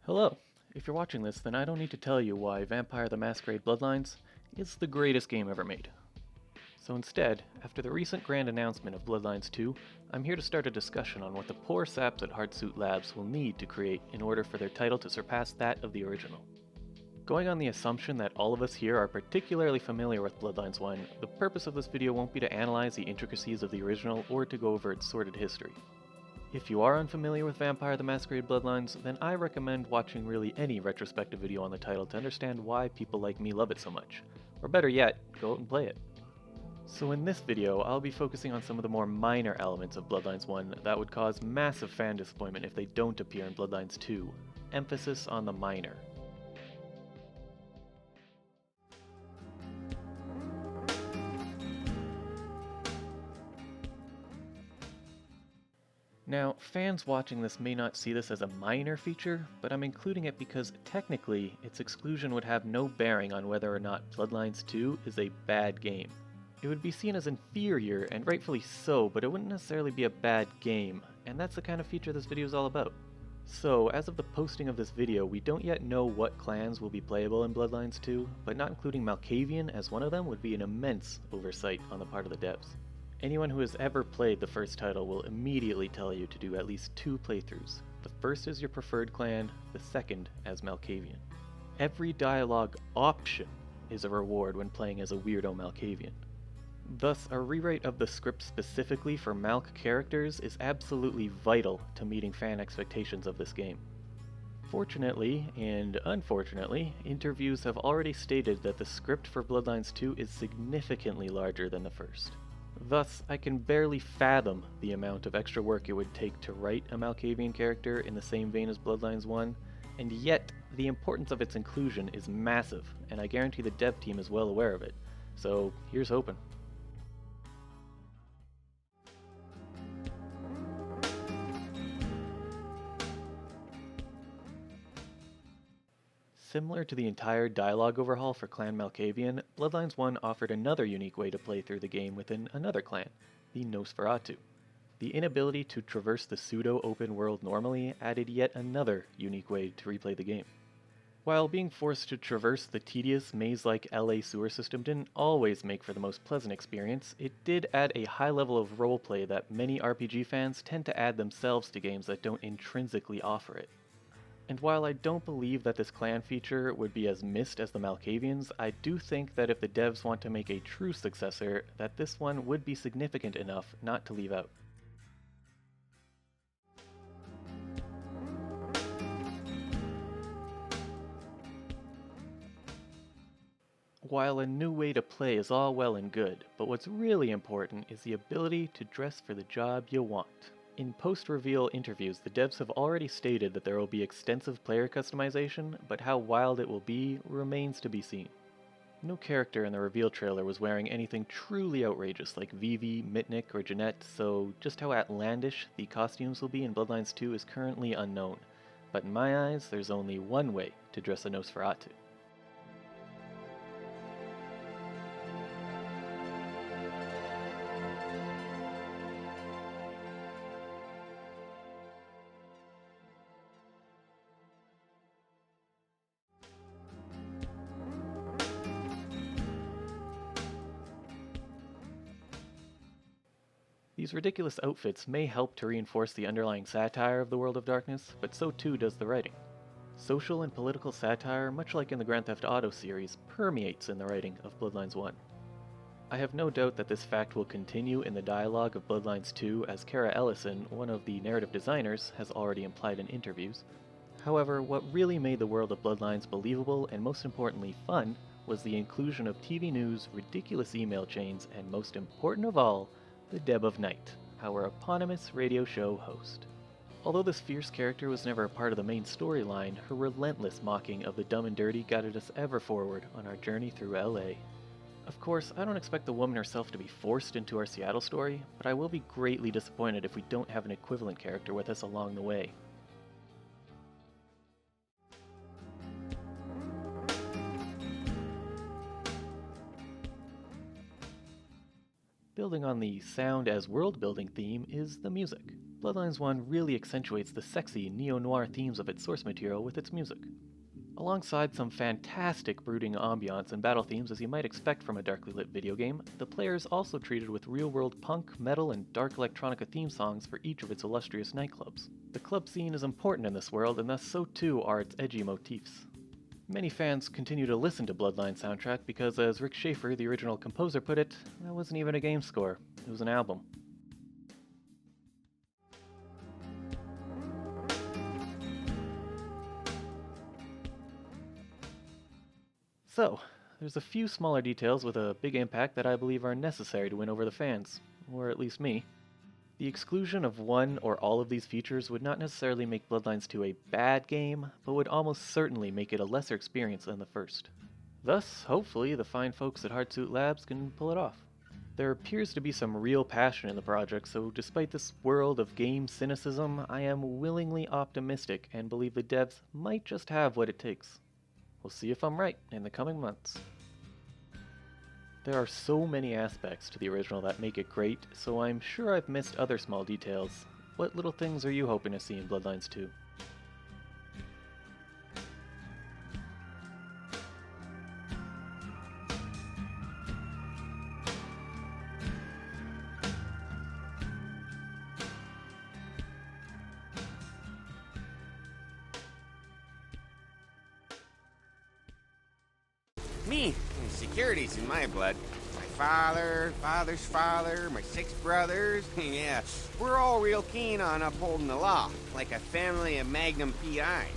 Hello. If you're watching this, then I don't need to tell you why Vampire the Masquerade Bloodlines is the greatest game ever made. So instead, after the recent grand announcement of Bloodlines 2, I'm here to start a discussion on what the poor saps at Hardsuit Labs will need to create in order for their title to surpass that of the original. Going on the assumption that all of us here are particularly familiar with Bloodlines 1, the purpose of this video won't be to analyze the intricacies of the original or to go over its sordid history. If you are unfamiliar with Vampire the Masquerade Bloodlines, then I recommend watching really any retrospective video on the title to understand why people like me love it so much. Or better yet, go out and play it. So in this video, I'll be focusing on some of the more minor elements of Bloodlines 1 that would cause massive fan disappointment if they don't appear in Bloodlines 2. Emphasis on the minor. Now, fans watching this may not see this as a minor feature, but I'm including it because technically, its exclusion would have no bearing on whether or not Bloodlines 2 is a bad game. It would be seen as inferior, and rightfully so, but it wouldn't necessarily be a bad game, and that's the kind of feature this video is all about. So, as of the posting of this video, we don't yet know what clans will be playable in Bloodlines 2, but not including Malkavian as one of them would be an immense oversight on the part of the devs. Anyone who has ever played the first title will immediately tell you to do at least 2 playthroughs. The first as your preferred clan, the second as Malkavian. Every dialogue option is a reward when playing as a weirdo Malkavian. Thus, a rewrite of the script specifically for Malk characters is absolutely vital to meeting fan expectations of this game. Fortunately, and unfortunately, interviews have already stated that the script for Bloodlines 2 is significantly larger than the first. Thus, I can barely fathom the amount of extra work it would take to write a Malkavian character in the same vein as Bloodlines 1, and yet, the importance of its inclusion is massive, and I guarantee the dev team is well aware of it. So, here's hoping. Similar to the entire dialogue overhaul for Clan Malkavian, Bloodlines 1 offered another unique way to play through the game within another clan, the Nosferatu. The inability to traverse the pseudo-open world normally added yet another unique way to replay the game. While being forced to traverse the tedious maze-like LA sewer system didn't always make for the most pleasant experience, it did add a high level of roleplay that many RPG fans tend to add themselves to games that don't intrinsically offer it. And while I don't believe that this clan feature would be as missed as the Malkavians, I do think that if the devs want to make a true successor, that this one would be significant enough not to leave out. While a new way to play is all well and good, but what's really important is the ability to dress for the job you want. In post-reveal interviews, the devs have already stated that there will be extensive player customization, but how wild it will be remains to be seen. No character in the reveal trailer was wearing anything truly outrageous like Vivi, Mitnick, or Jeanette, so just how outlandish the costumes will be in Bloodlines 2 is currently unknown. But in my eyes, there's only one way to dress a Nosferatu. These ridiculous outfits may help to reinforce the underlying satire of the World of Darkness, but so too does the writing. Social and political satire, much like in the Grand Theft Auto series, permeates in the writing of Bloodlines 1. I have no doubt that this fact will continue in the dialogue of Bloodlines 2, as Kara Ellison, one of the narrative designers, has already implied in interviews. However, what really made the world of Bloodlines believable and most importantly fun was the inclusion of TV news, ridiculous email chains, and most important of all, the Deb of Night, our eponymous radio show host. Although this fierce character was never a part of the main storyline, her relentless mocking of the dumb and dirty guided us ever forward on our journey through LA. Of course, I don't expect the woman herself to be forced into our Seattle story, but I will be greatly disappointed if we don't have an equivalent character with us along the way. Building on the sound as world-building theme is the music. Bloodlines 1 really accentuates the sexy neo-noir themes of its source material with its music. Alongside some fantastic brooding ambiance and battle themes as you might expect from a darkly lit video game, the player is also treated with real-world punk, metal, and dark electronica theme songs for each of its illustrious nightclubs. The club scene is important in this world, and thus so too are its edgy motifs. Many fans continue to listen to Bloodlines soundtrack because, as Rik Schaffer, the original composer, put it, that wasn't even a game score, it was an album. So, there's a few smaller details with a big impact that I believe are necessary to win over the fans, or at least me. The exclusion of one or all of these features would not necessarily make Bloodlines 2 a bad game, but would almost certainly make it a lesser experience than the first. Thus, hopefully, the fine folks at Hardsuit Labs can pull it off. There appears to be some real passion in the project, so despite this world of game cynicism, I am willingly optimistic and believe the devs might just have what it takes. We'll see if I'm right in the coming months. There are so many aspects to the original that make it great, so I'm sure I've missed other small details. What little things are you hoping to see in Bloodlines 2? Me, security's in my blood. My father, father's father, my 6 brothers, yeah, we're all real keen on upholding the law, like a family of Magnum PIs.